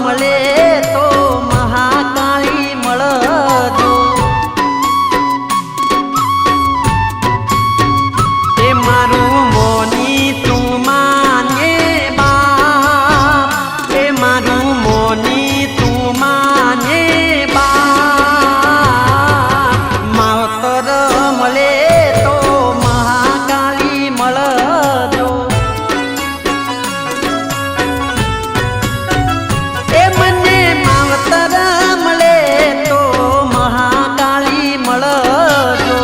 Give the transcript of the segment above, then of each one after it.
મળે તો મહાકાળી મળજો એ મારું મોની તું માને બાપ એ મારું મોની તું માને બાપ માવતર મળે તો મહાકાળી મળજો એ મને માવતર મળે તો મહાકાળી મળજો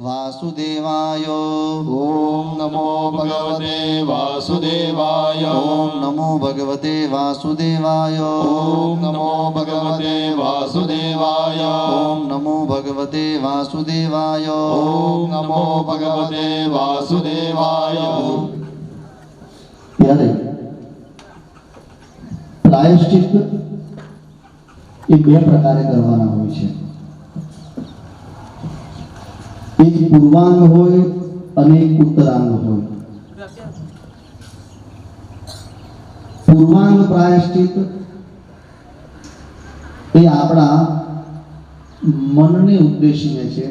वासुदेवाय ओम नमो भगवते वासुदेवाय ओम नमो भगवते वासुदेवाय ओम नमो भगवते वासुदेवाय ओम नमो भगवते वासुदेवाय ओम नमो भगवते वासुदेवाय ત્યારે પ્રાયશ્ચિત એ બે પ્રકારે કરવાના હોય છે એક પૂર્વાંગ હોય અને એક ઉત્તરાંગ હોય પૂર્વાંગ પ્રાયશ્ચિત એ આપણા મનને ઉદ્દેશીને છે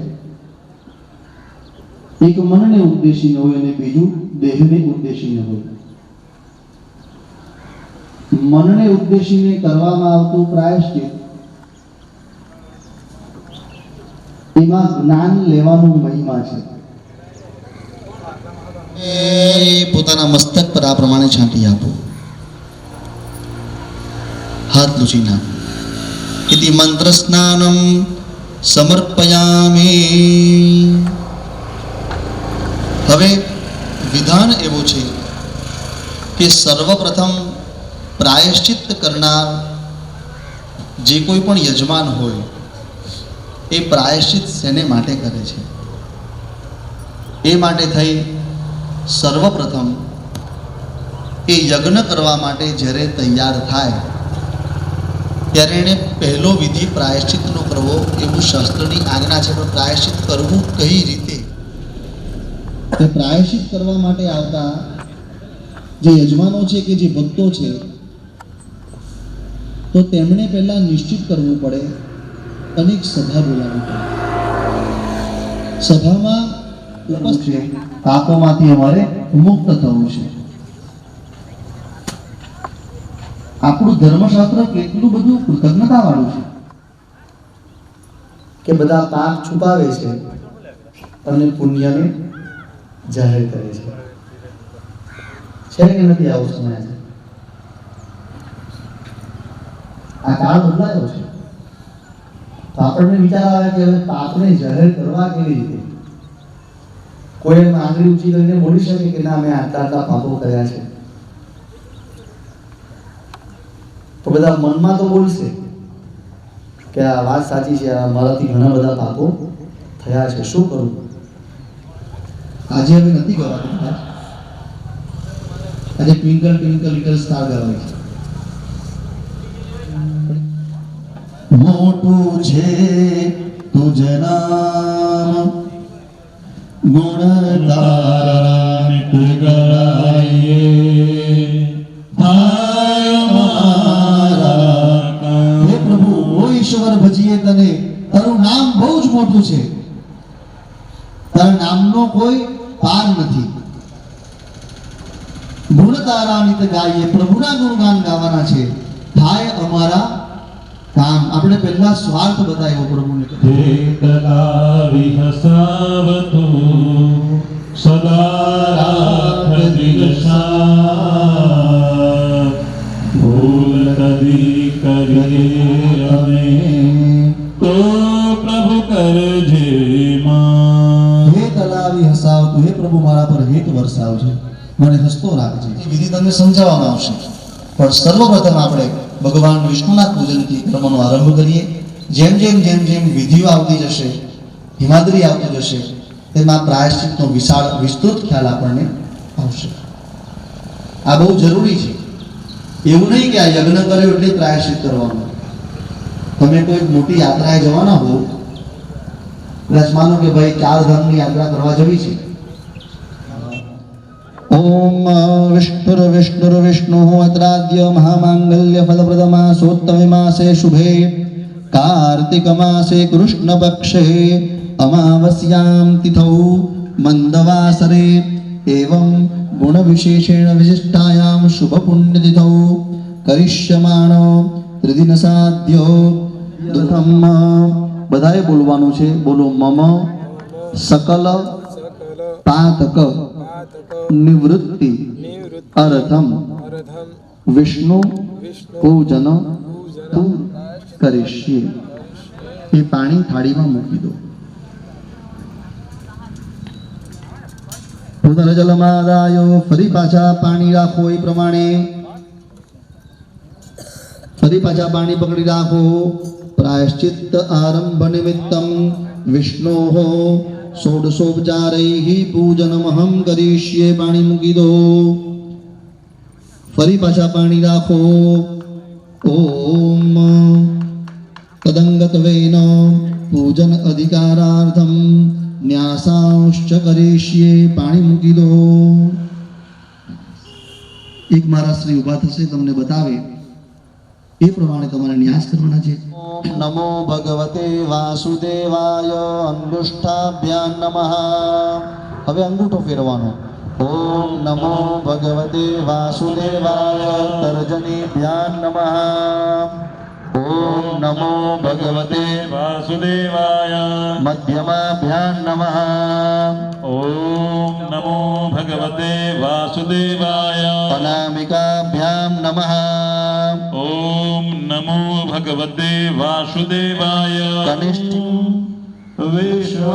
એક મનને ઉદ્દેશીને હોય અને બીજું દેહને ઉદ્દેશીને હોય मनने उद्देशीने करवामां आवतुं प्रायश्चित एमां ज्ञान लेवानो महिमा छे। पोताना मस्तक पर आ प्रमाणे छांटी आपो, हाथ लूची नाखो। इति मंत्र स्नानं समर्पयामि। हवे विधान एवो छे કે સર્વપ્રથમ પ્રાયશ્ચિત કરનાર જે કોઈ પણ યજમાન હોય એ પ્રાયશ્ચિત શેને માટે કરે છે? એ માટે થઈ સર્વપ્રથમ એ યજ્ઞ કરવા માટે જ્યારે તૈયાર થાય ત્યારે એણે પહેલો વિધિ પ્રાયશ્ચિતનો કરવો એવું શાસ્ત્રની આજ્ઞા છે. પણ પ્રાયશ્ચિત કરવું કઈ રીતે? તે પ્રાયશ્ચિત કરવા માટે આવતા જે યજમાનો છે કે જે ભક્તો છે, તો તેમણે પહેલા નિશ્ચિત કરવું પડે અને એક સભા બોલાવવી પડે. સભામાં ઉપસ્થિત પાપોમાંથી અમારે મુક્ત થવું છે. આપણું ધર્મશાસ્ત્ર કેટલું બધું કૃતજ્ઞતા વાળું છે કે બધા પાપ છુપાવે છે અને પુણ્યને જાહેર કરે છે કે નથી? આવું સમય છે. આ કાળ બદલાયો છે, તો આપણને વિચાર આવે કે હવે પાપને જાહેર કરવા કેવી રીતે? કોઈ એમ આંગળી ઊંચી કરીને બોલી શકે કે ના, મેં આટલા આટલા પાપો કર્યા છે? તો બધા મનમાં તો બોલશે કે આ વાત સાચી છે, મારાથી ઘણા બધા પાપો થયા છે, શું કરું? આજે હવે નથી કરાતું. આજે ટ્વિંકલ ટ્વિંકલ લિટલ સ્ટાર ગવાય છે. મોટું છે તુજ નામ, ગુણ તારા નિત ગાઈએ, હે પ્રભુ, ઓ ઈશ્વર ભજીએ તને, તારું નામ બહુ જ મોટું છે, તારા નામનો કોઈ પાર નથી. ગુણ તારા નિત ગાઈએ, પ્રભુના ગુણગાન ગાવાના છે. થાય અમારા કામ. આપણે પહેલા સ્વાર્થ બતાવ્યો પ્રભુને. તલા વિહસાવતું સદા રાખ દિલશા, ભૂલ કદી કરીએ અમે તો પ્રભુ કરજે માં. હે તલાવી હસાવતું, હે પ્રભુ મારા પર હેત વરસાવજે, મને હસતો રાખજે. એ વિધિ તમને સમજાવવામાં આવશે, પણ સર્વપ્રથમ આપણે ભગવાન વિષ્ણુના પૂજનથી કર્મનો આરંભ કરીએ. જેમ જેમ જેમ જેમ વિધિઓ આવતી જશે, હિમાદ્રી આવતી જશે, તેમાં પ્રાયશ્ચિતનો વિશાળ વિસ્તૃત ખ્યાલ આપણને આવશે. આ બહુ જરૂરી છે. એવું નહીં કે આ યજ્ઞ કર્યો એટલે પ્રાયશ્ચિત કરવાનું. તમે કોઈ મોટી યાત્રાએ જવાના હો, કદાચ માનો કે ભાઈ 4 ધામની યાત્રા કરવા જવી છે. ओम विष्णुर्विष्णुः अत्राद्य महामांगल्य फलप्रदमासोत्तमे मासे शुभे कार्तिक मासे कृष्ण पक्षे अमावस्यां तिथौ मंदवासरे एवं गुण विशेषेण विशिष्टायां शुभ पुण्य तिथौ करिष्यमाणो त्रिदिन साध्यो दुखम. बधाए बोलवानुं छे. बोलो मम सकल पातक निवृत्ति अर्थम विष्णु पूजन करिष्ये. ये पानी थाळीમાં મૂકી દો. ઉદર જલમાં આદાયો ફરી પાછા પાણી રાખો. એ પ્રમાણે ફરી પાછા પાણી પકડી રાખો. પ્રાયશ્ચિત્ત આરંભ નિમિત્તમ વિષ્ણોઃ षोडशोपचारैः पूजनमहं करिष्ये. पाणी મૂકી દો. ફરી પાછા પાણી રાખો. ઓમ તદંગત્વેન પૂજન અધિકારાર્થમ ન્યાસાંશ્ચ કરિષ્યે. પાણી મૂકી દો. એક મારા શ્રી ઊભા થશે, તમને બતાવે એ પ્રમાણે તમારે ન્યાસ કરવાના છે. ઓમ નમો ભગવતે વાસુદેવાય. અંગુષ્ઠાભ્યામ નમઃ. હવે અંગૂઠો ફેરવાનો. ઓમ નમો ભગવતે વાસુદેવાય. તર્જનીભ્યામ નમઃ. ઓમ નમો ભગવતે વાસુદેવાય. મધ્યમાભ્યામ નમઃ. ઓમ નમો ભગવતે વાસુદેવાય. અનામિકાભ્યામ નમઃ. ઓમ નમો ભગવતે વાસુદેવાય. કનિષ્ઠિ વિશ્વાધારમ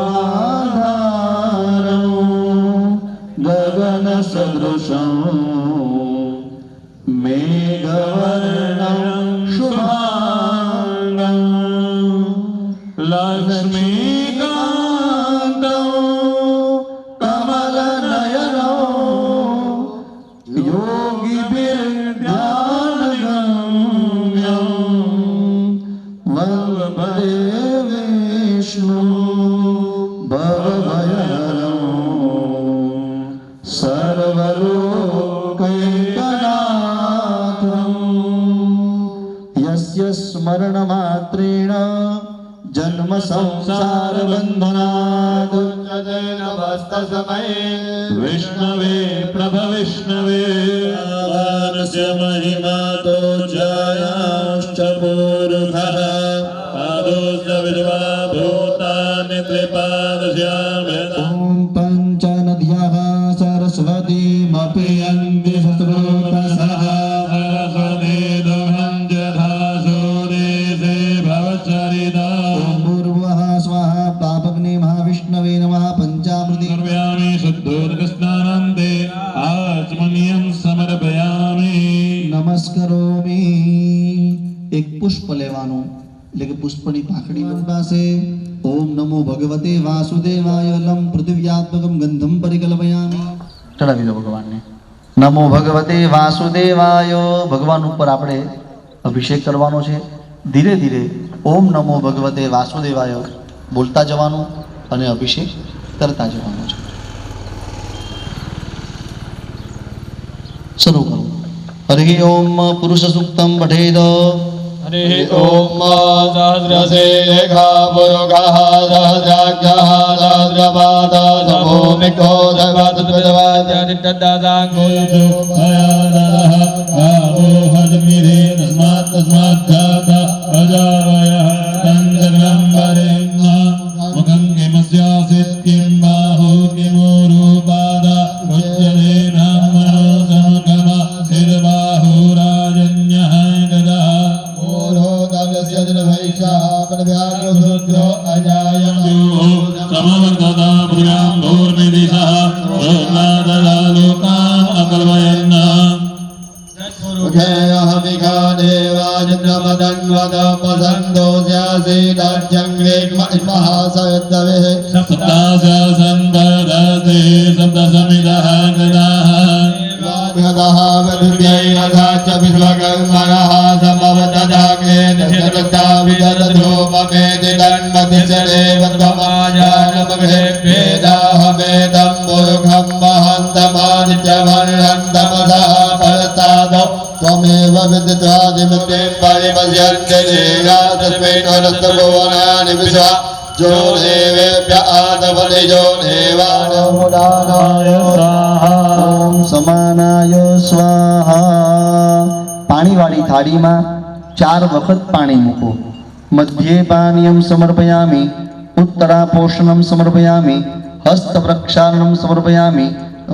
ગગન સદૃશમ મેઘવર્ણં શુભાંગં લક્ષ્મીકાન્તં કમલનયનો યોગીભિર્ધ્યાનગમ્યં વલ્લભે વિષ્ણુ ભવભયહરં સર્વલોકૈકનાથં યસ્ય સ્મરણમાત્રેણ જન્મ સંસાર બંધનાદ વિષ્ણવે પ્રભવિષ્ણવે આવાનસ્ય મહિમા તો જયાશ્ચ પૂર્વઃ પાદોસ્ત વિદ્વા ભૂતાનિ ત્રિપાદશ્યામ્યતા ઓમ પંચ નદ્યાઃ સરસ્વતીમપી અંગે શત્રુતસઃ સરસ્વતી દોહં જથાસુદેશે ભવચરિતા ઓમ ભૂર્ભુવઃ સ્વાહા પાપગ્ને મહાવિષ્ણવે નમઃ પંચામૃતિ સમર્પયામિ શુદ્ધોદકસ્નાનાન્તે આચમનીયં સમર્પયામિ નમસ્કરોમિ. એક પુષ્પ લેવાનું એટલે કે પુષ્પની પાકડી પાસે ઓમ નમો ભગવતે વાસુદેવાય લમ પૃથિવ્યાત્મકમ ગંધમ પરિકલ્પયામિ ચડાવી દો ભગવાનને. નમો ભગવતે વાસુદેવાય. ભગવાન ઉપર આપણે અભિષેક કરવાનો છે. ધીરે ધીરે ઓમ નમો ભગવતે વાસુદેવાય બોલતા જવાનું અને અભિષેક કરતા જવાનું છે. શરૂ કરો. હરિ ઓમ પુરુષ સૂક્તમ પઠેદ. हरिः ॐ सहस्रशेखा पुरुषः सहस्राक्षः सहस्रपादः समोमिको सर्वतद्विदवाद्यादित्यदासाङ्गोषु मुखं किमस्यासीत् किं बाहु किमूरुपादा उच्यते ब्राह्मणो समकम शिरबाहुराजन्यः गदा समवर्तता भूयां भूर्निदिशः लोकान् अकल्पयन् सप्तासन्ददते सप्तसमिदः गदाः विश्वकर्मणः समवतदाग्नेन शरदा विदर्धोपमेति तन्मतिश्चरेवत्वमाजानमघे वेदाहमेदं पुरुखं महन्तमानित्यवर्णन्तमसः परतादौ त्वमेव विदित्वादिमते परिपश्यन्ति देहातस्मैन्वरस्तभुवनानि विश्वा जो देवेभ्य आदपति जो देवानमुदानाय ઓમ સમાનાય સ્વાહા. પાણીવાળી થાળીમાં 4 વખત પાણી મૂકો. મધ્યે પાનીયમ સમર્પયામિ, ઉત્તરા પોષણમ સમર્પયામિ, હસ્ત પ્રક્ષાલનમ સમર્પયામિ,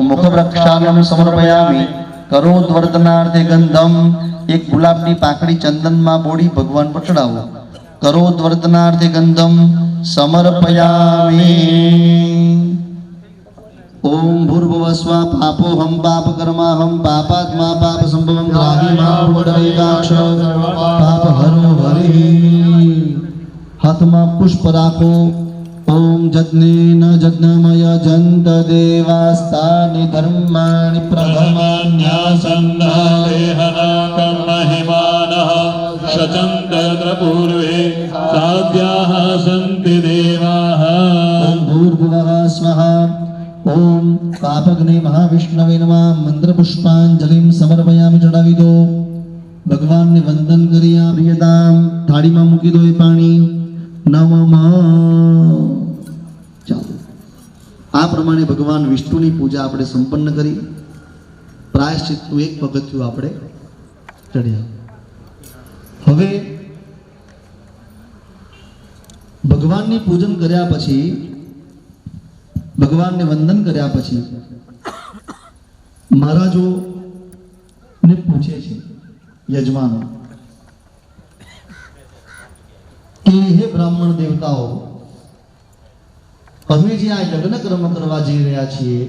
મુખ પ્રક્ષાલનમ સમર્પયામિ, કરોદ્વર્ધનાર્થે ગંધમ. એક ગુલાબની પાંખડી ચંદનમાં બોળી ભગવાન પર ચડાવો. કરોદ્વર્ધનાર્થે ગંધમ સમર્પયામિ. ઓમ ભૂર્ભુવસ્વ પાપોહમ પાપકર્માહમ પાપાત્મા પાપ સંભવમ દ્રાહિમાક્ષ પાપ હરો હરિ. હાથમાં પુષ્પ રાખો. ઓમ જજ્ઞેન જજ્ઞમય જંત દેવાસ્તાનિ ધર્માણિ प्रथमन्यासन्नादेहनाकं महिमानः शचन्त यत्र पूर्वे साध्याः सन्ति देवाः ઓમ ભૂર્ભુવઃ સ્વઃ. ઓમ પાપગ્ને મહાવિષ્ણવે નમઃ. મંત્ર પુષ્પાંજલિમ સમર્પયામિ. ચડાવી દો. ભગવાનને વંદન કરી આ પ્રિયતામ થાળીમાં મૂકી દો એ પાણી. નમઃ. ચાલો આ પ્રમાણે ભગવાન વિષ્ણુની પૂજા આપણે સંપન્ન કરી. પ્રાયશ્ચિતનું એક પગથિયું આપણે ચડ્યા. હવે ભગવાનની પૂજન કર્યા પછી, ભગવાનને વંદન કર્યા પછી મહારાજોને પૂછે છે યજમાનો કે હે બ્રાહ્મણ દેવતાઓ, અમે જે આ યજ્ઞ કર્મ કરવા જઈ રહ્યા છીએ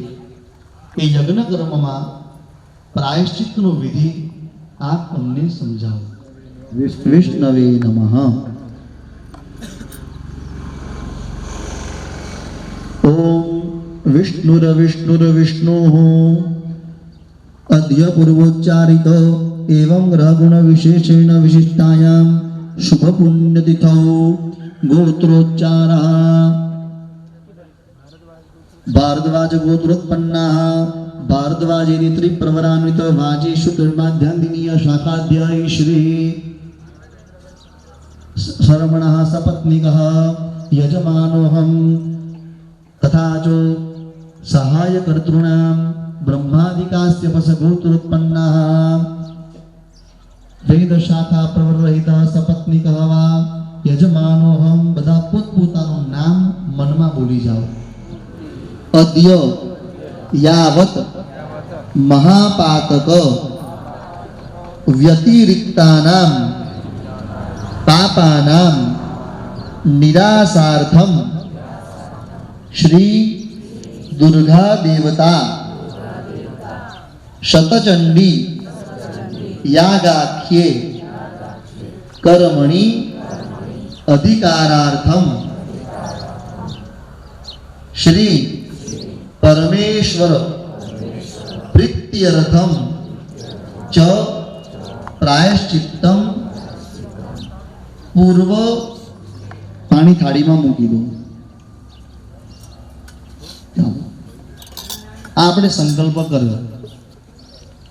એ યજ્ઞ કર્મમાં પ્રાયશ્ચિતનો વિધિ આપ અમને સમજાવો. વિષ્ણવે નમઃ. ઓમ વિષ્ણુર્વિષ્ણુર્વિષ્ણુઃ અદ્ય પૂર્વોચ્ચારિત એવં ગ્રહગુણ વિશેષેણ વિશિષ્ટાયામ શુભ પુણ્યતિથૌ ગોત્રોચ્ચારः ભારદ્વાજ ગોત્રોત્પન્નાः ભારદ્વાજેતિ ત્રિપ્રવરાન્વિત વાજીષુ ધર્માધ્યાન્તિનીય શાખાધ્યાયી શ્રી શરવણः સપત્નિકः યજમાનોહમ તથા ચ સહાયકર્તॄણાં બ્રહ્માદિકાસ્ય પસગોત્રોત્પન્નાः વેદ શાખા પ્રવરહિતા સપત્નિકઃ વા યજમાનોહમ. બધા પોતપોતાનું નામ મનમાં બોલી જાઓ. અદ્ય યાવત મહાપાતક વ્યતિરિક્તાનામ પાપાનામ નિરાસાર્થમ શ્રી દુર્ગા દેવતા શતચંડી યાગાખ્યે કર્મણિ અધિકારાર્થમ શ્રી પરમેશ્વર પ્રીત્યર્થમ ચ પ્રાયશ્ચિત્તમ પૂર્વ. પાણી થાળીમાં મૂકી દો. આપણે સંકલ્પ કર્યો.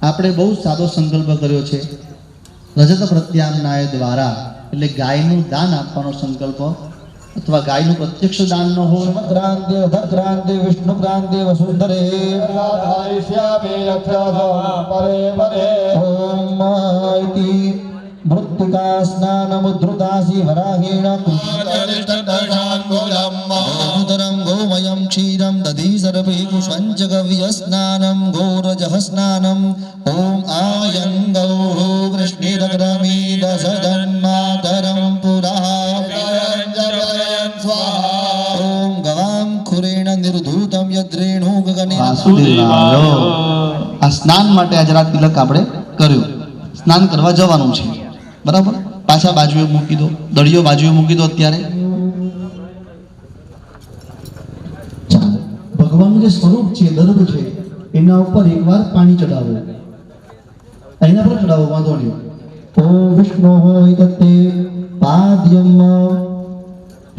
આપણે બહુ સાદો સંકલ્પ કર્યો છે. રજત પ્રત્યામ્નાય દ્વારા, એટલે ગાયનું દાન આપવાનો સંકલ્પ, અથવા ગાયનું પ્રત્યક્ષ દાન ન હોય. ક્રાંતિ ક્રાંતિ વિષ્ણુ ક્રાંતિ વસુંધરે પરે પરે ઓમ ઇતિ મૃત્તિકા સ્નાનમુદ્ધૃતાસી વરાહેણ કૃષ્ણોદરમ ગોમયં ક્ષીરં દધી સર્વે પુષ્પંચ ગવ્ય સ્નાનમ ગોરજઃ સ્નાનમ ઓમ આયં ગૌઃ કૃષ્ણેરગ્રમી દશધન્માતરં પુરા ઓમ ગવાં ખુરેણ નિર્ધૂતમ યદ્રેણુ ગગને. વાસુદેવાય. આ સ્નાન માટે આજ રાત તિલક આપણે કર્યું. સ્નાન કરવા જવાનું છે, બરાબર. પાછા બાજુએ મૂકી દો, દળિયો બાજુએ મૂકી દો. અત્યારે ભગવાનનું જે સ્વરૂપ છે, દર્ભ છે, એના ઉપર એકવાર પાણી ચડાવો. એના પર ચડાવો, વાંધો નહીં. ઓમ વિષ્ણુ હોય તત્તે પાદ્યમ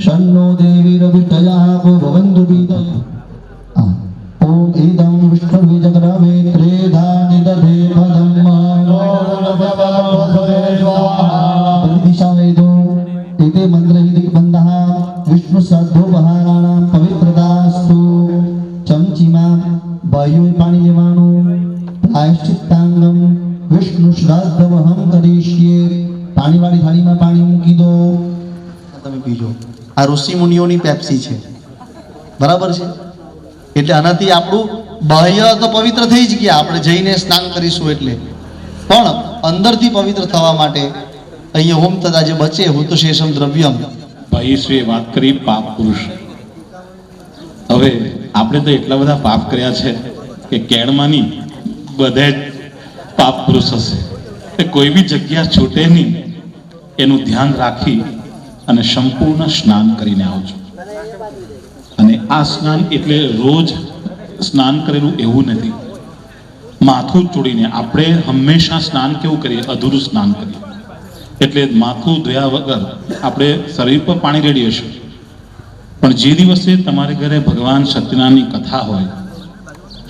શન્નો દેવીરવિષ્ટયા ભવન્તુ પીતય. ઓમ ઇદં વિષ્ણુર્વિજગ્રવે ત્રેધાનિ દધે પદમ દિશાવેદો એતે મંત્રહિ બંધઃ વિષ્ણુ શ્રાદ્ધોપહારાણાં પવિત્રતાસ્તુ. ચમચીમાં ભાઈઓએ પાણી લેવાનું. પ્રાયશ્ચિત્તાંગમ વિષ્ણુ શ્રાદ્ધવહં કરીષ્યે. પાણીવાળી થાળીમાં પાણી મૂકી દો. તમે પીજો. આ ઋષિ મુનિઓની પેપ્સી છે, બરાબર છે. એટલે આનાથી આપણું બાહ્ય તો પવિત્ર થઈ જ ગયા, આપણે જઈને સ્નાન કરીશું એટલે. પણ અંદરથી પવિત્ર થવા માટે અહીંયા હોમ તથા જે બચે હું તો શેષમ દ્રવ્યમ. ભાઈશ્રીએ વાત કરી પાપ પુરુષ. હવે આપણે તો એટલા બધા પાપ કર્યા છે કે કેળમાંની બધે જ પાપ પુરુષ હશે. એ કોઈ બી જગ્યા છૂટે નહીં, એનું ધ્યાન રાખી અને સંપૂર્ણ સ્નાન કરીને આવજો. અને આ સ્નાન એટલે રોજ સ્નાન કરેલું એવું નથી. માથું ચોડીને આપણે હંમેશા સ્નાન કેવું કરીએ? અધૂરું સ્નાન કરીએ. એટલે માથું ધોયા વગર આપણે શરીર પર પાણી રેડીએ છીએ. પણ જે દિવસે તમારે ઘરે ભગવાન સત્યનારાયણની કથા હોય,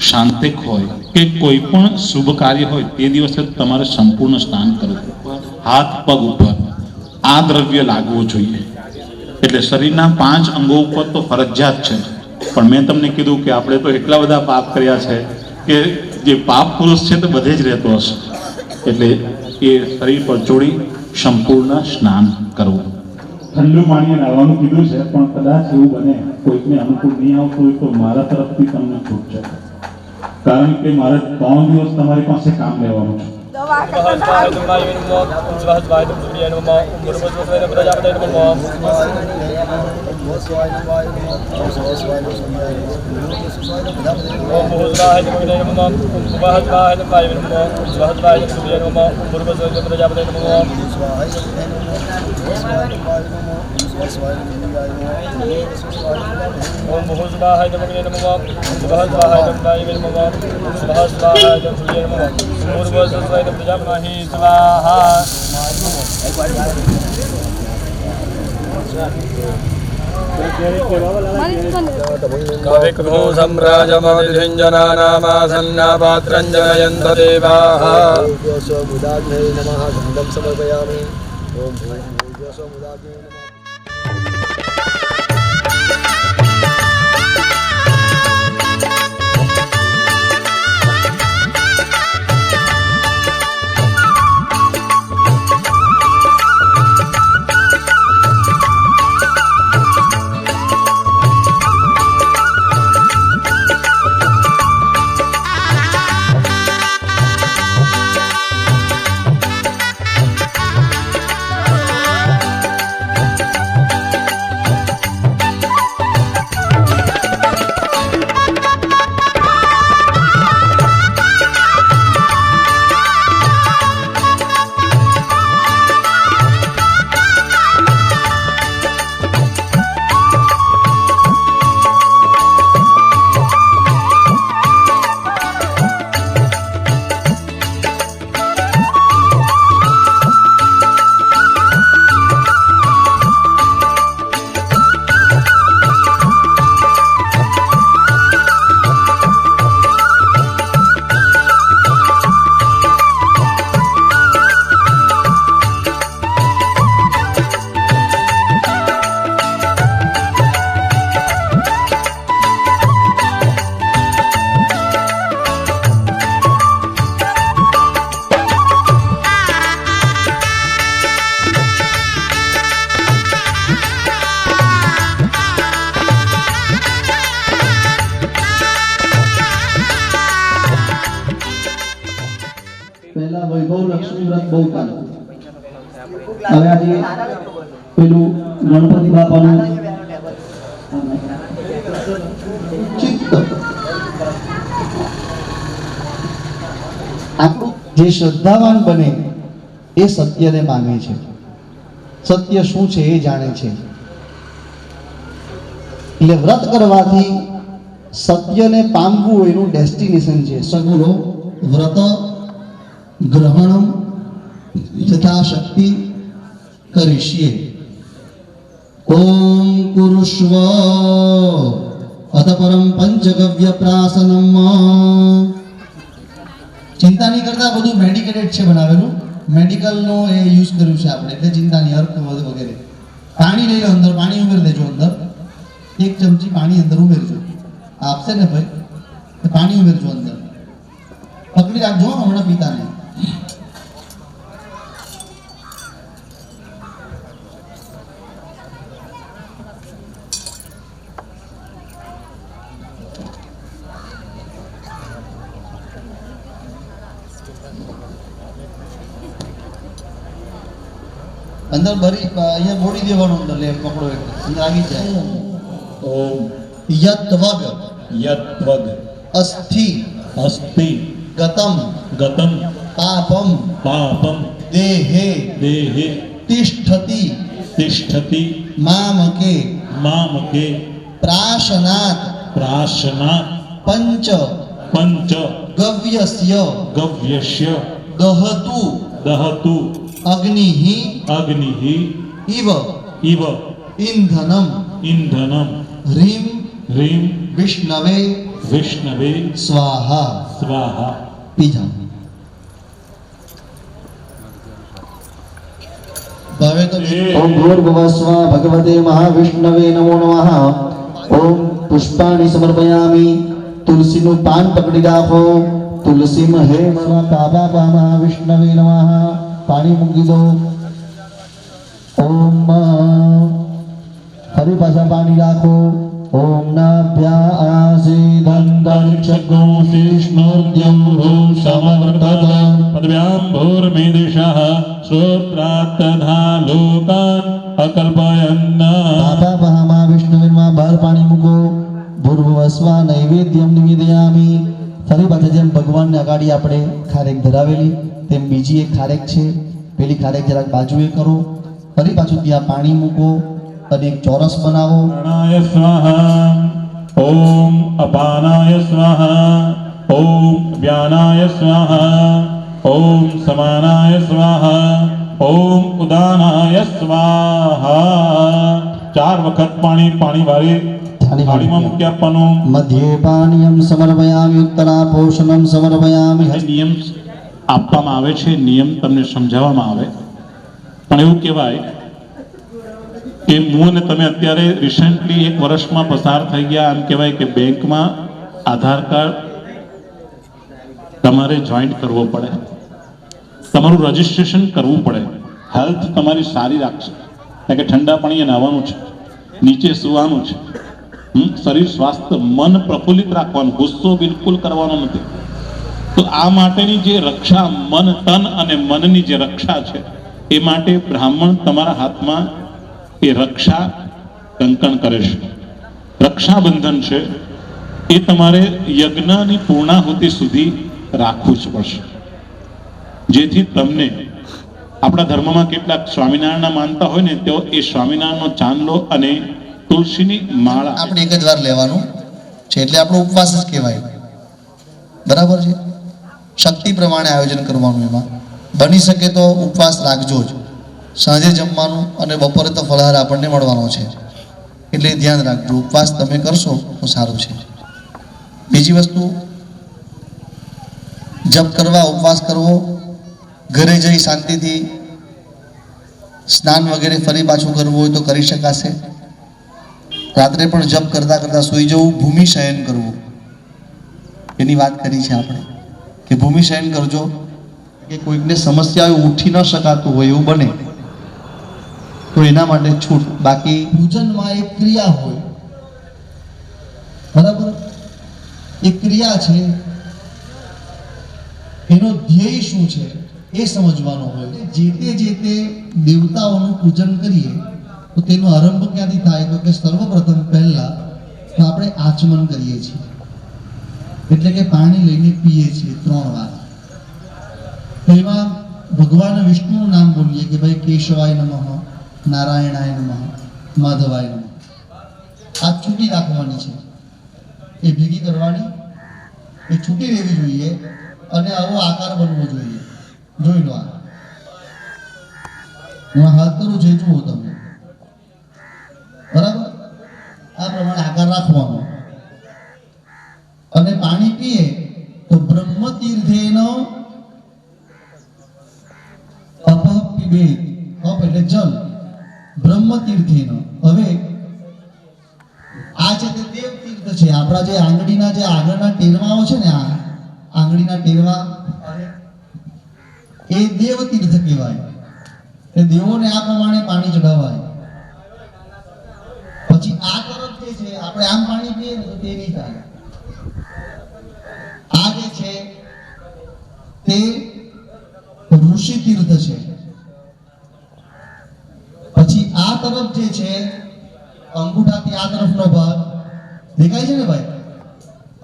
શાંતિક હોય કે કોઈ પણ શુભ કાર્ય હોય, તે દિવસે તમારે સંપૂર્ણ સ્નાન કરવું. હાથ પગ ઉપર આ દ્રવ્ય લાગવું જોઈએ. એટલે શરીરના 5 અંગો ઉપર તો ફરજિયાત છે. પણ મેં તમને કીધું કે આપણે તો એટલા બધા પાપ કર્યા છે કે જે પાપ પુરુષ છે તે બધે જ રહેતો હશે. એટલે એ શરીર પર ચોડી સંપૂર્ણ સ્નાન કરવું. ઠંડુ પાણી નાહવાનું કીધું છે, પણ કદાચ એવું બને કોઈકને અનુકૂળ નહીં આવતું હોય તો મારા તરફથી તમને છૂટ છે. કારણ કે મારે 3 દિવસ તમારી પાસે કામ લેવાનું છે. सूर्याय नमः ओम भूर्भुवस्सुः प्रजापतये नमः ओम भूस्वाहाय नमः ओम भुवस्वाहाय नमः ओम स्वस्वाहाय सूर्याय नमः ओम भूर्भुवस्सुः प्रजापतये नमः ओम भूस्वाहाय नमः ओम भुवस्वाहाय नमः ओम स्वस्वाहाय सूर्याय नमः ओम भूर्भुवस्सुः प्रजापतये स्वाहा कविकुः सम्राजमतिञ्जनानामासन्नापात्रञ्जनयन्त देवाः समर्पयामि ओम પહેલા વૈભવ લક્ષ્મી વ્રત બહુ ચાલે. હવે આજે પેલું ગણપતિ બાપાનું ચિત્ત આપણું જે શ્રદ્ધાવાન બને એ સત્યને માને છે, સત્ય શું છે એ જાણે છે. એટલે વ્રત કરવાથી સત્યને પામવું એનું ડેસ્ટિનેશન છે. સગુણો વ્રત ગ્રહણમ યથાશક્તિ કરિષ્યે. ઓમ કુરુષ્વ અત પરમ પંચગવ્ય પ્રાસનમ. ચિંતા નહીં કરતા, બધું મેડિકેટેડ છે બનાવેલું, મેડિકલનો એ યુઝ કર્યું છે આપણે, એટલે ચિંતા નહીં. અર્ક વગેરે પાણી લઈ લો, અંદર પાણી ઉમેરી દેજો. અંદર 1 ચમચી પાણી અંદર ઉમેરજો. આપશે ને ભાઈ, પાણી ઉમેરજો અંદર. પકડી રાખજો, હમણાં પીતા નહીં. અંદર ભરી અહીંયા બોડી દેવાનું, અંદર લે પકડો એટલે અંદર આવી જાય. ઓમ યત્વગ યત્વગ અસ્થિ અસ્તિ ગતમ ગતમ પાપમ પાપમ દેહે દેહે તિષ્ઠતિ તિષ્ઠતિ મામકે મામકે પ્રાશનાત પ્રાશનાત પંચ પંચ ગવ્યસ્ય ગવ્યસ્ય દહતુ દહતુ અગ્નિઃ અગ્નિઃ ઇવ ઇવ ઇંધનમ ઇંધનમ હ્રીમ હ્રીમ વિષ્ણવે વિષ્ણવે સ્વાહા. સ્વાહા. પીજા ભાવે તો ઓમ ભૂર્ભુવસ્વા ભગવતે મહાવિષ્ણવે નમો નમઃ. ઓમ પુષ્પાણિ સમર્પયામિ. તુલસીનું પાન પકડી રાખો. તુલસી હે કાબા પા મહાવિષ્ણવે નમઃ. પાણી મૂકી દો. ઓમ ફરી પાછા પાણી રાખો. ઓમ નાભ્યાસીદંતરિક્ષગોશિષ્ણોર્દ્યૌ સમવર્તત પદવ્યામ ભૂર્મિદિશઃ શ્રોત્રાત્તધા લોકાન અકલ્પયન્ન પાપાપહામા વિષ્ણુવિનમાં બહાર પાણી મૂકો ભૂર્ભુવસ્વા નૈવેદ્યમ નિવેદયામિ. ફરી પાછા જેમ ભગવાનને અગાડી આપણે ખારેક ધરાવેલી તેમ બીજી એક ખારેક છે, પેલી ખારેક જરાક બાજુએ કરો, ફરી પાછું ત્યાં પાણી મૂકો અને એક ચોરસ બનાવો. પ્રાણાય સ્વાહા ઓમ અપાનાય સ્વાહા ઓમ વ્યાનાય સ્વાહા ઓમ સમાનાય સ્વાહા ઓમ ઉદાનાય સ્વાહા. 4 વખત પાણી વાળી થાળીમાં મૂકી આપવાનું. મધ્યે પાનીયમ સમર્પયામિ ઉત્તરા પોષણમ સમર્પયામિ. જે નિયમ આપવામાં આવે છે, નિયમ તમને સમજાવવામાં આવે, પણ એવું કહેવાય કે હું અને તમે અત્યારે રિસેન્ટલી 1 વર્ષમાં પસાર થઈ ગયા. આમ કહેવાય કે બેંકમાં આધાર કાર્ડ તમારે જોઈન્ટ કરવો પડે, તમારું રજીસ્ટ્રેશન કરવું પડે. હેલ્થ તમારી સારી રાખશે, કારણ કે ઠંડા પાણીએ નાહવાનું છે, નીચે સૂવાનું છે, શરીર સ્વાસ્થ્ય, મન પ્રફુલ્લિત રાખવાનું, ગુસ્સો બિલકુલ કરવાનો નથી. તો આ માટેની જે રક્ષા, મન તન અને મનની જે રક્ષા છે, એ માટે બ્રાહ્મણ તમારા હાથમાં એ રક્ષા કંકણ કરે છે. રક્ષાબંધન છે એ તમારે યજ્ઞની પૂર્ણાહુતિ સુધી રાખવું જ પડશે, જેથી તમને આપણા ધર્મમાં કેટલાક સ્વામિનારાયણના માનતા હોય ને, તેઓ એ સ્વામિનારાયણનો ચાંદલો અને તુલસીની માળા આપણે એક જ વાર લેવાનું છે, એટલે આપણો ઉપવાસ જ કહેવાય. બરાબર છે. શક્તિ પ્રમાણે આયોજન કરવાનું. એમાં બની શકે તો ઉપવાસ રાખજો જ. સાંજે જમવાનું અને બપોરે તો ફલાહાર આપણને મળવાનો છે, એટલે ધ્યાન રાખજો. ઉપવાસ તમે કરશો તો સારું છે. બીજી વસ્તુ, જપ કરવા, ઉપવાસ કરવો, ઘરે જઈ શાંતિથી સ્નાન વગેરે ફરી પાછું કરવું હોય તો કરી શકાશે. રાત્રે પણ જપ કરતા કરતા સૂઈ જવું. ભૂમિ શયન કરવું, એની વાત કરી છે આપણે કે ભૂમિ શયન કરજો, કે કોઈકને સમસ્યા હોય, ઉઠી ન શકાતું હોય એવું બને તો એના માટે છૂટ. બાકી પૂજનમાં એક ક્રિયા હોય, બરાબર, એ ક્રિયા છે, એનો ધ્યેય શું છે એ સમજવાનો હોય. જે તે દેવતાઓનું પૂજન કરીએ તો તેનો આરંભ ક્યાંથી થાય? તો કે સર્વપ્રથમ પહેલા તો આપણે આચમન કરીએ છીએ, એટલે કે પાણી લઈને પીએ છીએ 3 વાર. તો એમાં ભગવાન વિષ્ણુનું નામ બોલીએ કે ભાઈ કેશવાય નમઃ, નારાયણાય નમઃ, માધવાય નમઃ. આ છૂટી રાખવાની છે, એ ભેગી કરવાની, એ છૂટી રહેવી જોઈએ અને આવો આકાર બનવો જોઈએ. જોઈ લો, હું હાથ કરું છું, જુઓ તમે, બરાબર? આ પ્રમાણે આકાર રાખવાનો અને પાણી પીએ તો બ્રહ્મ તીર્થેનો અપઃ પીબેત. અપ એટલે જલ, બ્રહ્મ તીર્થેનો. હવે આ છે તે દેવ તીર્થ છે. આપણા જે આંગળીના જે આગળના ટેરવાઓ છે ને, આ આંગળીના ટેરવા, એ દેવ તીર્થ કહેવાય. એ દેવોને આ પ્રમાણે પાણી ચડાવાય. પછી આ તરફ જે છે, આપણે આમ પાણી પીએ ને તો તે નહીં થાય. આ જે છે તે ઋષિ તીર્થ છે. પછી આ તરફ જે છે, અંગૂઠાથી આ તરફનો ભાગ દેખાય છે ને ભાઈ,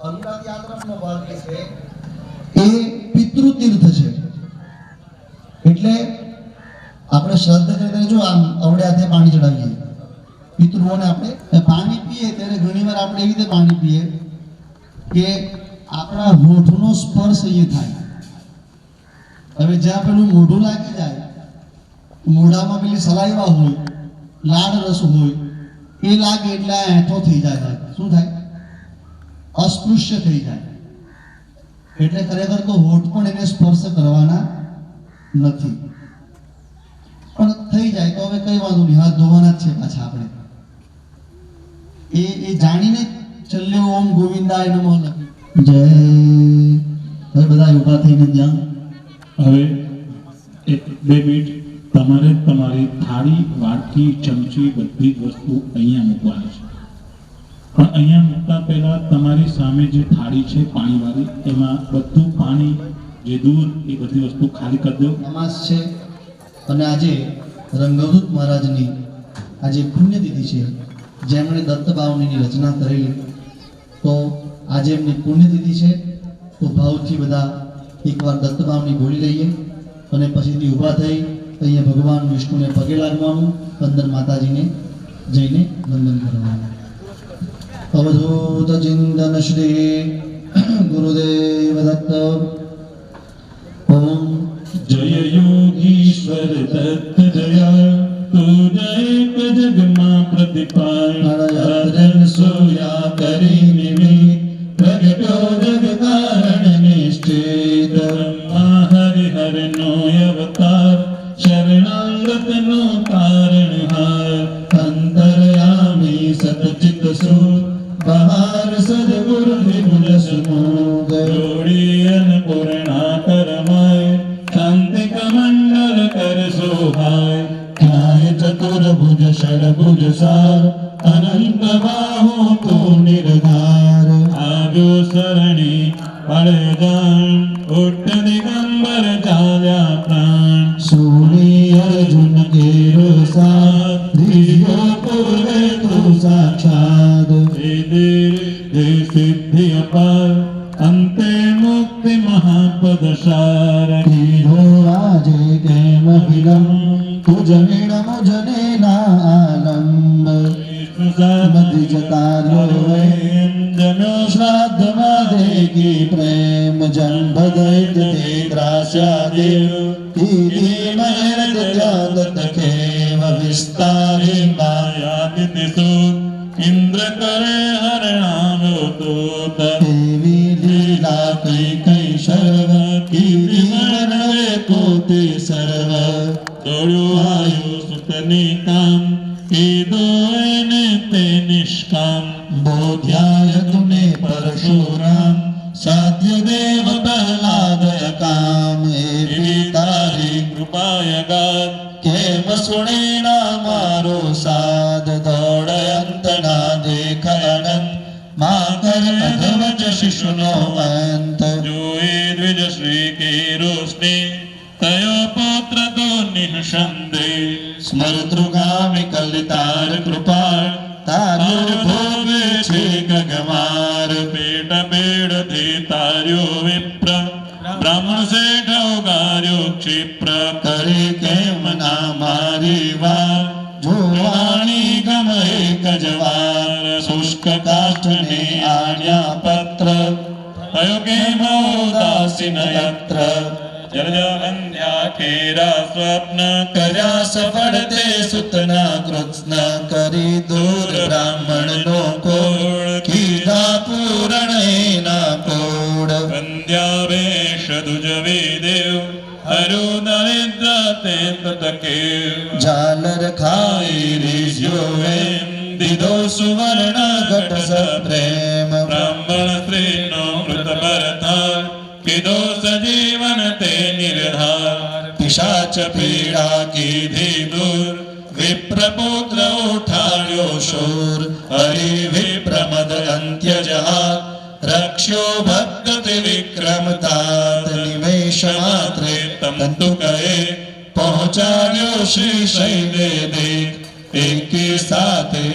અંગૂઠાથી આ તરફનો ભાગ જે છે એ પિતૃ તીર્થ છે. એટલે આપણે શ્રદ્ધા કરીને જો આમ અવળે હાથે પાણી ચડાવીએ પિતૃઓને, આપણે પાણી પીએ ત્યારે ઘણીવાર આપણે એવી રીતે પાણી પીએ કે આપણા હોઠનો સ્પર્શ અહીંયા થાય. હવે જ્યાં પેલું મોઢું લાગી જાય, મોઢામાં પેલી સલાઈવા હોય, લાળ રસ હોય, એ લાગે એટલે આ હેઠો થઈ જાય. શું થાય? અસ્પૃશ્ય થઈ જાય. એટલે ખરેખર તો હોઠ પણ એને સ્પર્શ કરવાના નથી, પણ થઈ જાય તો હવે કઈ વાંધો નહીં, હાથ ધોવાના જ છે પાછા આપણે. એ જાણીને છેલ્લે ઓમ ગોવિંદાય નમઃ લખી. જય. હવે બધા ઉભા થઈને ત્યાં હવે 1-2 મિનિટ તમારે તમારી થાળી, વાટકી, ચમચી બધી જ વસ્તુ અહીંયા મૂકવાની છે. પણ અહીંયા મૂકતા પહેલા તમારી સામે જે થાળી છે પાણીવાળી, એમાં બધું પાણી, જે દૂધ, એ બધી વસ્તુ ખાલી કરી દો. નમાઝ છે અને આજે રંગવદૂત મહારાજની આજે પુણ્યતિથિ છે, જેમણે દત્ત બાવનીની રચના કરેલી, તો આજે એમની પુણ્યતિથિ છે. તો ભાવથી બધા એકવાર દત્ત બાવની બોલી લઈએ અને પછીથી ઊભા થઈ અહીંયા ભગવાન વિષ્ણુને પગે લાગવાનું, અંદર માતાજીને જઈને વંદન કરવાનું. અવધૂત ચિંતન શ્રી ગુરુદેવ દત્ત. ઓમ જય યોગીશ્વર દત્ત જયા, તું જય જગમાં પ્રતિપાળ સોયા કરી નિમિત પ્રગટ્યો જગ કારણ નિશ્ચિત. હરિહર નો અવતાર, શરણાગત નો તારણહાર, અંતર્યામી સતચિત સુર, બહાર સદગુરુ વિપુલ સમૂહ. જોડી અન્નપૂર્ણા કરમાય, શાંતિ કમંડલ કર સોહાય. ન્યાય ચતુર્ભુજ ષડભુજ સાર, અનંત બાહુ તું નિર્ધાર. આવ્યો શરણી પડે જાણ, ઉઠ દિગંબર ચાલ્યા પ્રાણ. સોની અર્જુન કેરો સાથ, દિવ્યો પૂર્વે તું સાક્ષાત. સિદ્ધિ અપાર, અંતે મુક્તિ મહાપદ સાર. કીધો આજે કેમ વિલંબ, તુજ વિણ મુજને ના આલંબ. મધી જતાર્યો જમ્યો શ્રાદ્ધમાં દેખી પ્રેમ. જન્મ દૈત્ય તે ત્રાસ્યા દેવ, કીધી મહેરત ત્યાં દત્ત ખેવ. વિસ્તારી માયાદિત્ય સુત, ઇન્દ્ર કરે હરણાનો દૂત. દેવી લીલા કઈ કઈ સર્વ, કીધી વર્ણવે પોતે સર્વ. દોડ્યું આવ્યું સુતની કામ, કીધો એને તે નિષ્કામ. બોધ્યાય તુને પરશુરામ, સાધ્ય દેવ પ્રહલાદ કામ. એવી તારી કૃપાય ગાત, કેમ સુણેના મારો સાધ. દોડ અંત ના દેખાનંદ, માતર અધવચ શિશુનો અંત. જોઈ દ્વિજ શ્રી કેરો સ્નેહ, તયો પુત્ર તો નિઃસંદેહ. સ્મૃતૃગામી કલિતાર કૃપાળ, તારો ભોગે છે ગગમાર. પેટ બેડ દે તાર્યો વિપ્ર, બ્રાહ્મણ શેઠ ઉગાર્યો ક્ષિપ્ર. કરે કેમ ના મારી વાર, જો વાણી ગમ એક જ વાર. શુષ્ક કાષ્ઠને આણ્યા પત્ર, થયો કેમ ઉદાસીન યત્ર. જલવંધ્યા ખેરા સ્વપ્ન, કર્યા સફળ તે સુતના કૃષ્ણ. કરી દૂર બ્રાહ્મણનો કોળ, કીધા પૂરણ એના કોડ. વંદ્યાવેશ દુજવે દેવ, હરો દરિદ્ર તે તતકેવ. ઝાલર ખાઈ રીઝ્યો એમ, દીધો સુવર્ણ ઘટ સપ્રેમ. બ્રાહ્મણ સ્ત્રીનો મૃત ભરતા, કીધો સજીવન તે નિર્ધાર. પિશાચ પીડા કીધી દૂર, વિપ્રપુત્ર ઉઠાડ્યો શૂર. હરિ વિપ્રમદ અંત્ય જહાત, રક્ષ્યો ભક્ત વિક્રમ તાત. નિમેષ માત્રે તંતુ કહે, પહોંચાડ્યો શ્રી શૈલે દેખ. એકી સાથે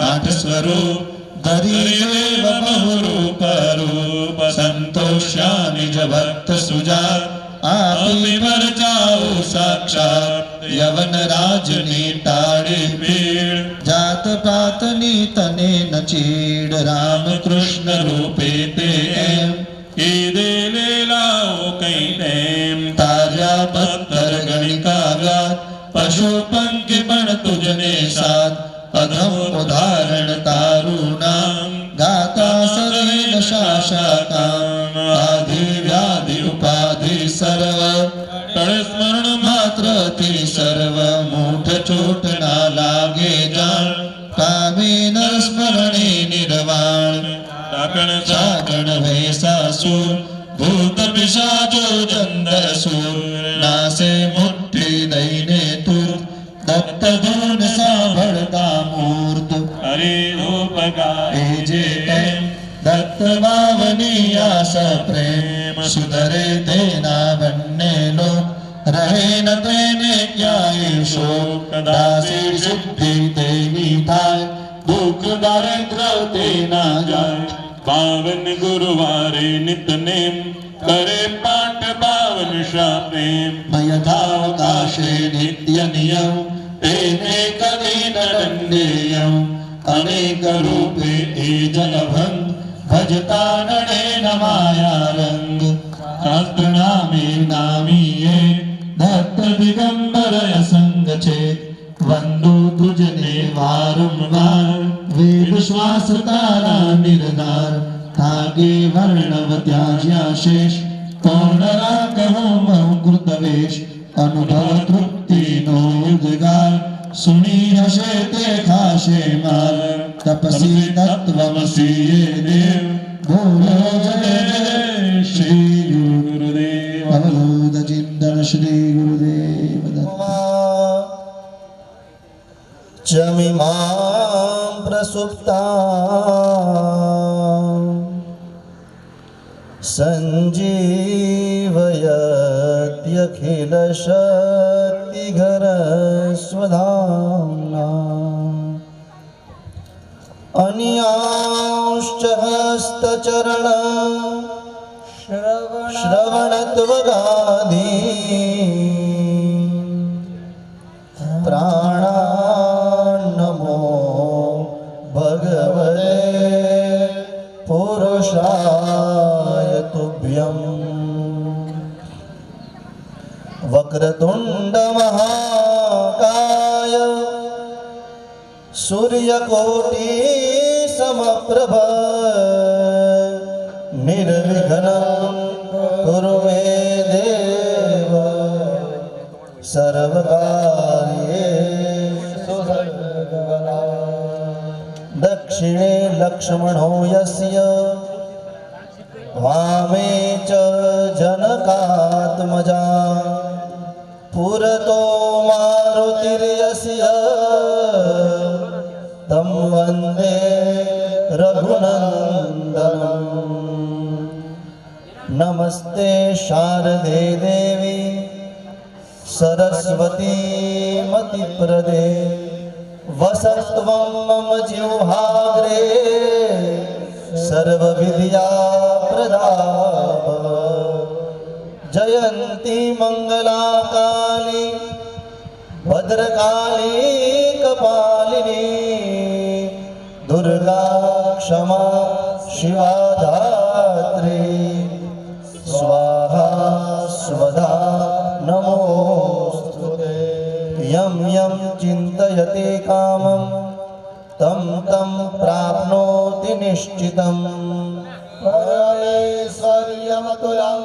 આઠ સ્વરૂપ, ધરી દેવ બહુરૂપ રૂપ. સંતોષ્યા નિજ ભક્ત સુજાત, આપી પરચાઓ સાક્ષાત. યવન રાજની ટાળી પીડ, જાત પાતની તને ન ચીડ. રામ કૃષ્ણ રૂપે તે એમ, કીધે લીલાઓ કઈ તેમ. તાર્યા પત્તર ગણિકાવ્યાત, પશુ પંખી પણ તુજને સાથ. અધમ ઉદાહરણ તારું નામ, ગાતા સર્વે દશાશા કામ. આધિ વ્યાધિ ઉપાધિ સર્વ, તળ સ્મરણ માત્ર તે સર્વ. મૂઠ ચોટ ના લાગે જાણ, પામે નર સ્મરણે નિર્વાણ. ડાકણ સાગણ વૈસાસુર, ભૂત પિશાચો ચંદ્રસુર. નાસે મુઠ્ઠી દઈને તુર, દત્ત ધૂન સાંભળતા મૂર્ત. હરિ રૂપ ગાય એ જે કરે તેના બંને લોક રહે ન તેને ક્યાંય શોક કદાચી સિદ્ધિ તેની થાય દુઃખ દારિદ્ર તેના જાય પાવન ગુરુવારે નિતનેમ કરે પાઠ પાવન શા પ્રેમ યથાવકાશે નિત્ય નિયમ તેને કદી ન દંડેયમ અનેક રૂપે એ જલભંગ ભજતા નડે ન માયા રંગ શાસ્ત્ર નામે નામીએ દત્ત દિગંબર અસંગ છે વંદુ તુજને વારંવાર વેદ શ્વાસ તારા નિર્ધાર થાકે વર્ણવ ત્યાજ્યા શેષ કોણ રાખો કૃતવેશ અનુભવ તૃપ્તિનો ઉદ્ગાર સુણી હશે તે ખાશે માર તપસી તત્વમસી દેવ બોલો જય જય શ્રી ગુરુદેવ અવધૂત ચિંતન શ્રી ગુરુદેવ ચમિમાં પ્રસુપ્તાં સંજીવયત્યખિલ શક્તિઘર સ્વધામ્ના અન્યાંશ્ચ હસ્તચરણ શ્રવણત્વગાદી પ્રાણાન્નમો ભગવતે પુરુષાય તુભ્યં વક્રતુંડ મહાકાય સૂર્યકોટિ સમપ્રભ નિર્વિઘ્नं કુરુ મે દેવ સર્વકાર્યેષુ સર્વદા દક્ષિણે લક્ષ્મણો યસ્ય વામે ચ જનકાત્મજા પુરતો મારુતિર્યસ્ય તમ વંદે રઘુનંદનમ નમસ્તે શારદે દેવી સરસ્વતી મતિપ્રદે વસત્વં મમ જીવહાગ્રે સર્વવિદ્યાપ્રદા ભવ જયંતી મંગલા કાલી ભદ્રકાલી કપાલિની દુર્ગા ક્ષમા શિવા ધાત્રી સ્વાહા સ્વધા નમોસ્તુતે યમ યમ ચિંતયતે કામં તમ તમ પ્રાપ્નોતિ નિશ્ચિતમ પરમેશ્વર્યમતુલં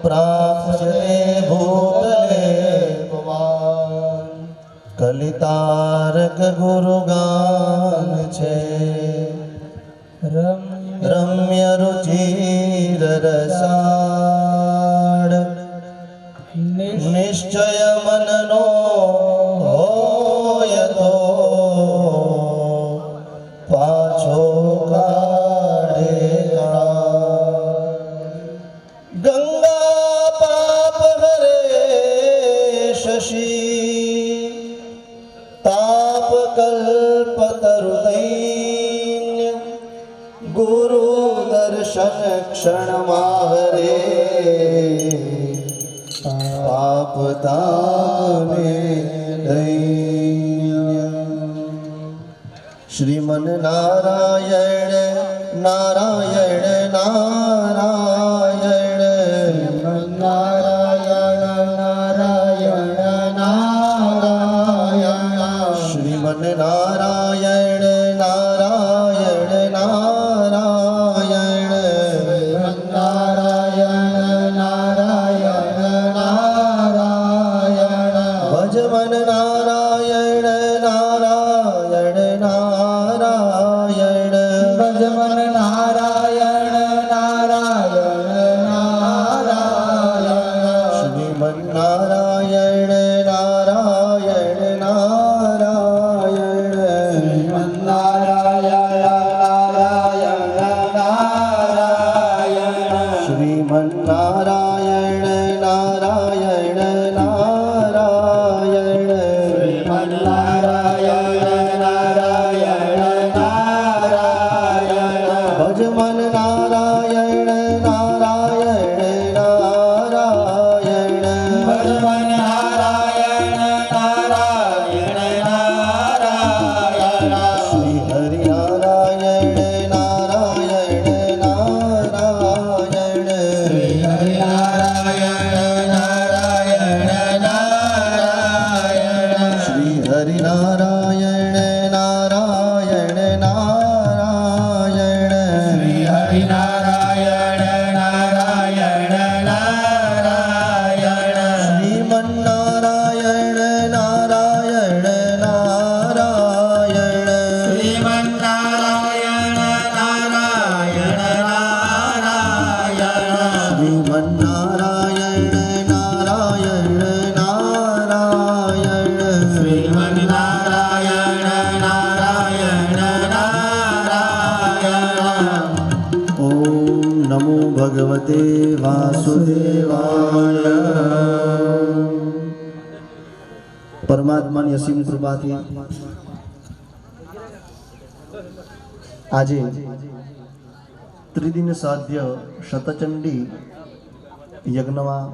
પ્રાપ્યતે ભૂતલે ભુવાન કલિતારક ગુરુગાન છે રમ્ય રુચિર રસાડ નિશ્ચય મનનો હોય તો પાછો કાઢે ગંગા પાપ હરે શશી તાપ કલ્પતરુતૈન્ય ગુરુ દર્શન ક્ષણમાં હરે પાપ તાપને દૈન્ય શ્રીમન નારાયણ નારાયણ નારાયણ નારાયણ નારાયણ નારાયણ શ્રીમન નારાયણ નારાયણ નારાયણ નારાયણ નારાયણ નારાયણ ભજમન નારાયણ નારાયણ નારાયણ ભજમન નારાયણ નારાયણ નારાયણ શ્રીમન નારાયણ નારાયણ નારાયણ શ્રીમન નારાયણ નારાયણ નારાયણ શ્રીમન નારાયણ ભગવતે વાસુદેવાય. પરમાત્માની અસીમ કૃપાથી આજે ત્રિદિન સાધ્ય શતચંડી યજ્ઞમાં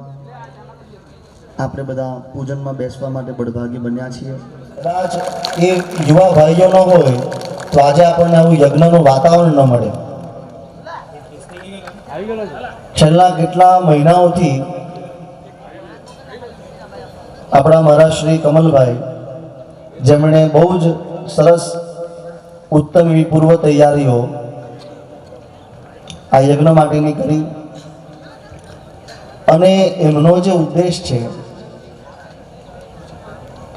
આપણે બધા પૂજનમાં બેસવા માટે બળભાગી બન્યા છીએ. કદાચ એ યુવા ભાઈઓ ન હોય તો આજે આપણને આવું યજ્ઞનું વાતાવરણ ન મળે. છેલ્લા કેટલા મહિનાઓથી આપણા મહારાજ શ્રી કમલભાઈ, જેમણે બહુ જ સરસ ઉત્તમ એવી પૂર્વ તૈયારીઓ આ યજ્ઞ માટેની કરી અને એમનો જે ઉદ્દેશ છે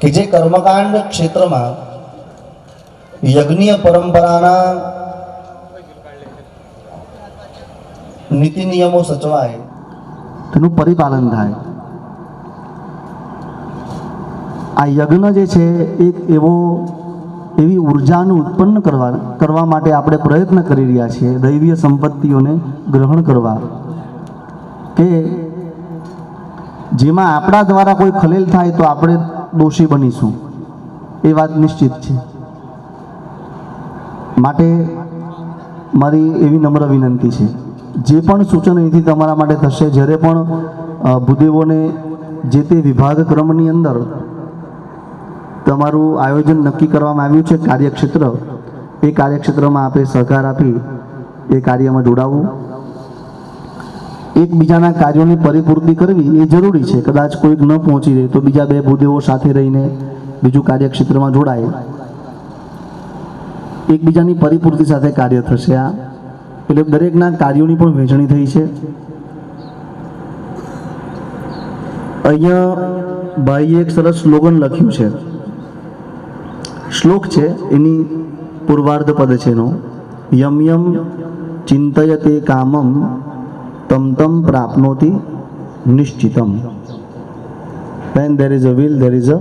કે જે કર્મકાંડ ક્ષેત્રમાં યજ્ઞીય પરંપરાના નીતિ નિયમો સચવાય, તેનું પરિપાલન થાય. આ યજ્ઞ જે છે એક એવી ઉર્જાનું ઉત્પન્ન કરવા માટે આપણે પ્રયત્ન કરી રહ્યા છીએ, દૈવીય સંપત્તિઓને ગ્રહણ કરવા, કે જેમાં આપણા દ્વારા કોઈ ખલેલ થાય તો આપણે દોષી બનીશું, એ વાત નિશ્ચિત છે. માટે મારી એવી નમ્ર વિનંતી છે, જે પણ સૂચન અહીંથી તમારા માટે થશે, જ્યારે પણ ભૂદેવોને જે તે વિભાગ ક્રમની અંદર તમારું આયોજન નક્કી કરવામાં આવ્યું છે કાર્યક્ષેત્ર, એ કાર્યક્ષેત્રમાં આપણે સહકાર આપી એ કાર્યમાં જોડાવવું. એકબીજાના કાર્યોની પરિપૂર્તિ કરવી એ જરૂરી છે. કદાચ કોઈક ન પહોંચી રહે તો બીજા બે ભૂદેવો સાથે રહીને બીજું કાર્યક્ષેત્રમાં જોડાય, એકબીજાની પરિપૂર્તિ સાથે કાર્ય થશે. આ એટલે દરેકના કાર્યોની પણ વહેંચણી થઈ છે. અહીંયા ભાઈએ એક સરસ સ્લોગન લખ્યું છે, શ્લોક છે, એની પૂર્વાર્ધ પદ છે એનો, યમ યમ ચિંતયતે કામમ તમ તમ પ્રાપ્નોતિ નિશ્ચિતમ. When there is a will, there is a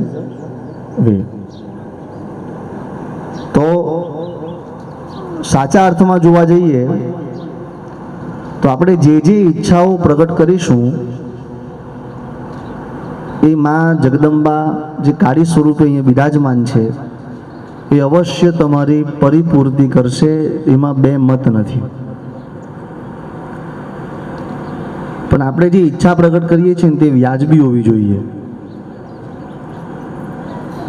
way. તો સાચા અર્થમાં જોવા જઈએ તો આપણે જે ઈચ્છાઓ પ્રગટ કરીશું એ માં જગદંબા જે કાળી સ્વરૂપે અહીંયા બિરાજમાન છે એ અવશ્ય તમારી પરિપૂર્તિ કરશે, એમાં બે મત નથી. પણ આપણે જે ઈચ્છા પ્રગટ કરીએ છીએ ને તે વ્યાજબી હોવી જોઈએ.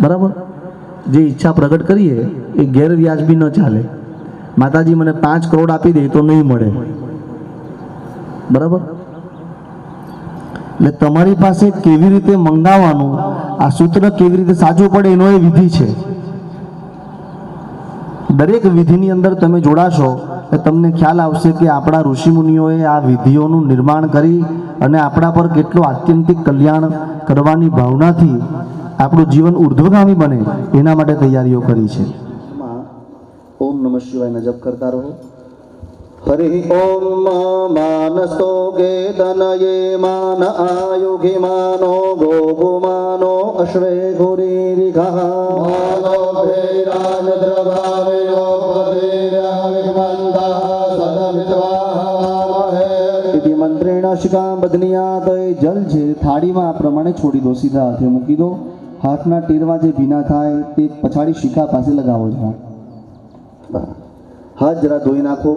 બરાબર? જે ઈચ્છા પ્રગટ કરીએ એ ગેરવ્યાજબી ન ચાલે. માતાજી મને 5 કરોડ આપી દે તો નહીં મળે. બરાબર? એટલે તમારી પાસે કેવી રીતે મંગાવવાનું, આ સૂત્ર કેવી રીતે સાચું પડે એનો એ વિધિ છે. દરેક વિધિની અંદર તમે જોડાશો તો તમને ખ્યાલ આવશે કે આપણા ઋષિમુનિઓએ આ વિધિઓનું નિર્માણ કરી અને આપણા પર કેટલો આત્યંતિક કલ્યાણ કરવાની ભાવનાથી આપણું જીવન ઉર્ધ્વગામી બને એના માટે તૈયારીઓ કરી છે. ઓમ નમઃ શિવાયના જપ કરતા રહો. હરિ ઓમ માનસો ગેતનયે માન આયુગી માનો ગોગુમાનો અશ્વે ઘોરીરિઘા માનો ભૈરાન દ્રભાવયો ભદેરાવિમંતા સદમિત્વામહે ઇતિ મંત્રેણ શિકામ બદનિયાત. જલ છે થાળીમાં આ પ્રમાણે છોડી દો, સીધા હાથે મૂકી દો. હાથના ટેરવા જે ભીના થાય તે પછાડી શિખા પાસે લગાવો છો. હાથ જરા ધોઈ નાખો.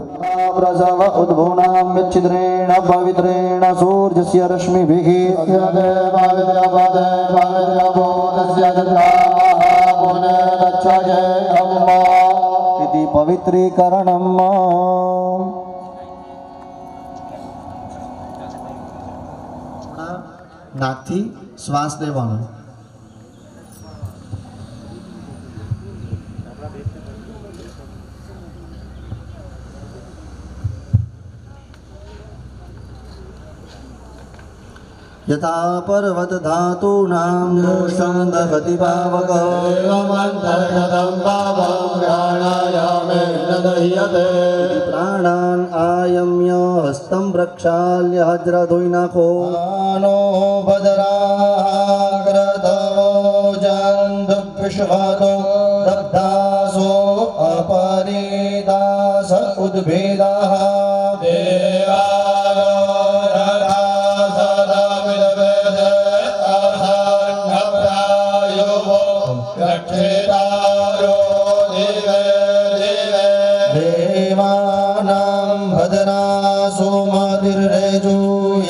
પ્રસવ ઉદ્ભુનામ વિચ્છિદ્રેણ પવિત્રેણ સૂર્યસ્ય રશ્મિભિઃ ઇતિ પવિત્રીકરણમ. નાકથી શ્વાસ લેવાનો. यथा पर्वत धातूनां जोषं दहति पावकः एवमन्तर्गतं पावं प्राणायामेन दह्यते. प्राणान् आयम्य हस्तं प्रक्षाल्य हज्र धोई नाखो. नो भद्राग्रधवो जन्दुविश्वतो दब्धासो अपरिदास उद्भेदाः देवानो रक्षेतारो दिवे दिवे देवानां भद्रासो मतिर्रेजो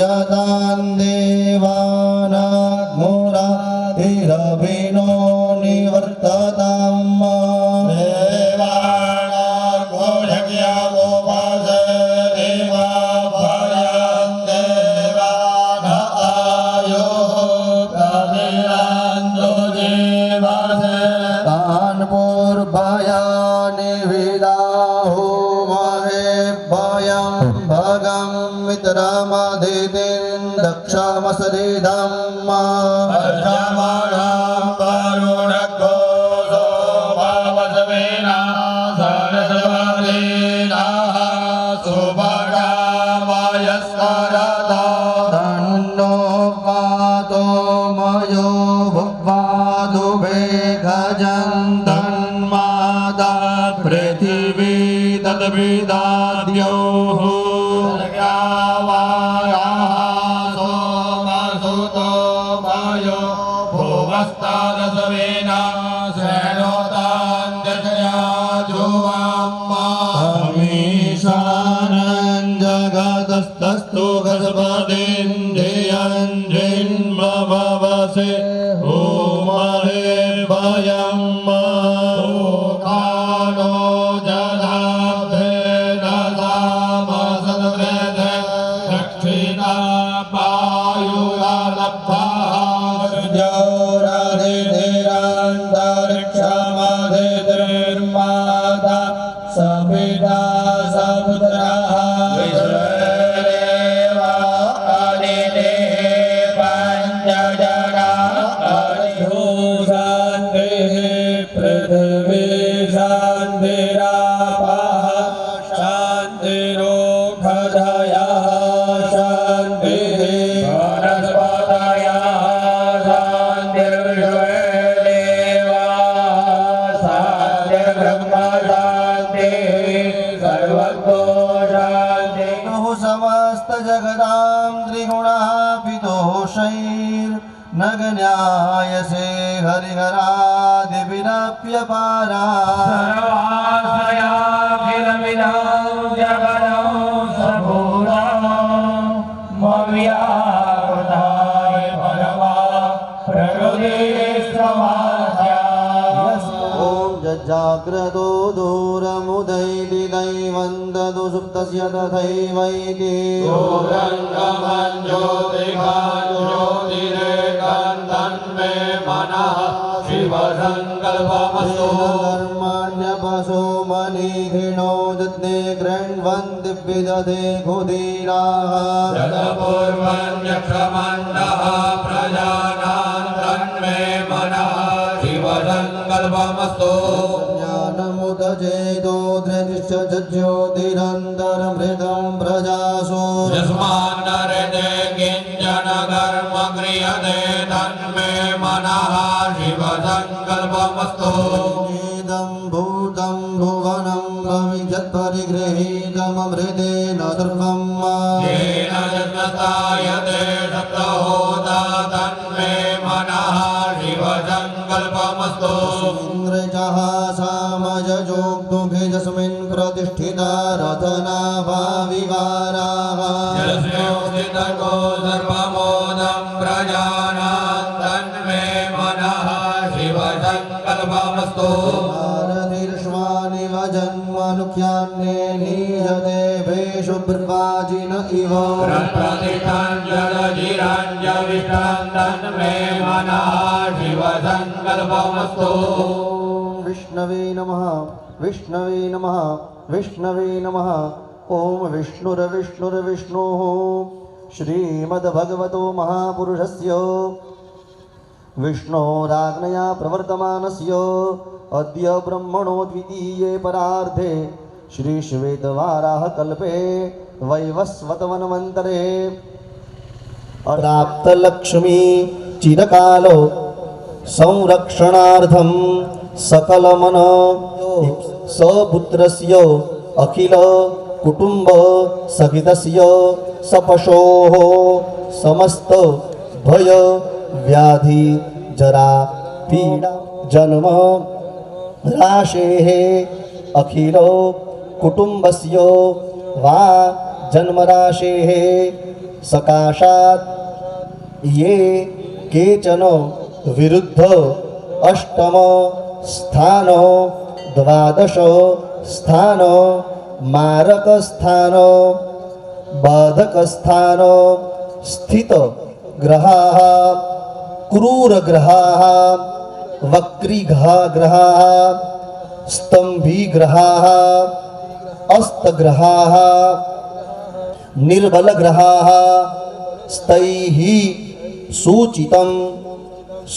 यतान् देवानाग्मुरातिरभिनो निवर्तताम् तान् पूर्भयानि विदाहो महे भयं भगं मित्रमधितिं दक्षमसरिदम् तन्नो वातो मयो भुवादुभे गजन् तन्माता पृथिवी तद्विदाद्योः अमीशानं जगतस्तस्तु गजपदेन्द्रियञ्जिन्मभवसे ॐ महे भयं कालो जलाभेदधामसद्वेदे दक्षिणा वायुरा लब्धारिधिरान्तरिक्षमधिर्माता सपिता सपुत्रः विश्वदेवा अदितिः पञ्चजगा शान्तिः पृथिवी शान्तिरापः शान्तिरोषधयः शान्तिः वनस्पतयः शान्तिर्विश्वे देवाः शान्तिर्ब्रह्म सर्वतो शान्तिः समस्त जगदां त्रिगुणापितोषैर्न ज्ञायसे हरिहरादिभिरप्यपारा सर्वाश्रयाखिलमिदं जगदं सम्पूर्णं मव्याकृताय परमा प्रकृतिस्तमास्या जाग्रतो दूरमुदैदिदैवन्दतु सुप्तस्य तथैवैति ज्योतिरेकन्दन्मे मनः शिवसङ्कल्पमस्तु कर्माण्यपशो मनीघृणो दत्ते गृह्ण्वन्ति विदधे खुदीराः जगपूर्वण्यक्षमण्डः प्रजानां तन्मे मनः शिवसङ्कल्पमस्तु ज्ञानमुदचेतो धृतिश्च ज्योतिरन्तरमृतं प्रजासु यस्मान्नरते किञ्चन कर्म क्रियते तन्मे मनः शिवसङ्कल्पमस्तु इदं भूतं भुवनं भविष्यत्परिगृहीतममृतेन सर्वम् येन जन्मतायते सप्तहोता तन्मे मनः शिवसङ्कल्पमस्तु इन्द्रजः सामजोक्तुभिजस्मिन् प्रतिष्ठिता रथनाभाविवाराः यस्योदितको सर्वमोदं प्रजानां तन्मे मनः शिवसङ्कल्पमस्तु भारतीर्ष्वानिव जन्मनुख्यान्ये नीयते भेषु ब्रह्माजिन इव प्रतिष्ठाञ्जलजिराञ्जविष्टां तन्मे मनः शिवसङ्कल्पमस्तु विष्णवे नमः विष्णवे नमः विष्णवे नमः ॐ विष्णुर्विष्णुर्विष्णुः श्रीमद्भगवतो महापुरुषस्य विष्णोराज्ञया प्रवर्तमानस्य अद्य ब्रह्मणो द्वितीये परार्धे श्रीश्वेतवाराहकल्पे वैवस्वतमन्वन्तरे प्राप्तलक्ष्मी चिरकालो संरक्षणार्थं सकलमन सपुत्रस्य अखिल कुटुंब सहितस्य सपशोः समस्त भय व्याधि जरा पीडा जन्म राशेः अखिलो कुटुम्बस्य वा जन्मराशेः सकाशात् ये केचन विरुद्ध अष्टम स्थान द्वादश स्थान मारक स्थान बाधक स्थान स्थित ग्रहाः क्रूर ग्रहाः वक्री ग्रहाः स्तंभी ग्रहाः अस्त ग्रहाः निर्बल ग्रहाः स्तैः सूचितं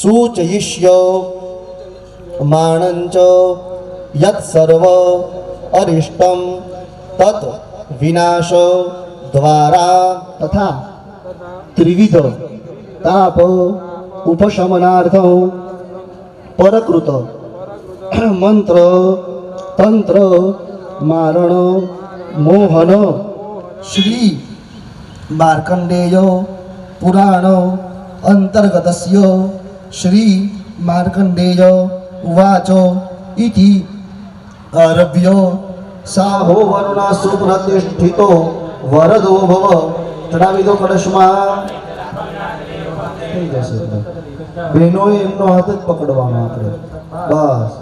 सूचयिष्यो माणञ्च यत्सर्व अरिष्टं तत् विनाश द्वारा तथा त्रिविध ताप उपशमनार्थं परकृत मंत्र तंत्र मारण मोहन श्री मार्कंडेय पुराण अंतर्गतस्य श्री मार्कंडेय उवाच इति आरभ्य साहो वरुणा सुप्रतिष्ठितो वरदो भव चढ़ावी कलशमा बहनोए एमनो हाथ ज पकड़वानो आपणे बस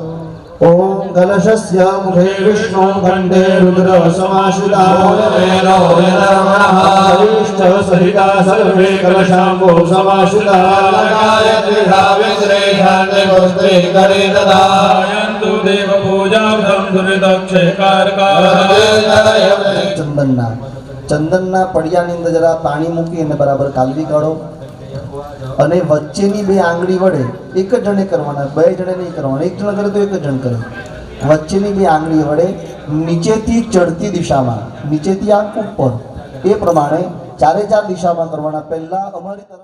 ओम कलशस्य मुखे विष्णु कंठे रुद्र समाश्रिता वरिष्ठ सहिता सर्वे कलशाम्बो समाश्रिता देव पूजार्थं दुरितक्षयकारकार ચંદનના પડિયાની અંદર જરા પાણી મૂકી અને બરાબર કાલવી કાઢો અને વચ્ચેની બે આંગળી વડે એક જ જણે કરવાના, બે જણે નહીં કરવાના. એક જણ કરે તો એક જ જણ કરે. વચ્ચેની બે આંગળી વડે નીચેથી ચડતી દિશામાં, નીચેથી આંખ ઉપર, એ પ્રમાણે ચારે ચાર દિશામાં કરવાના. પહેલા અમારી તરફ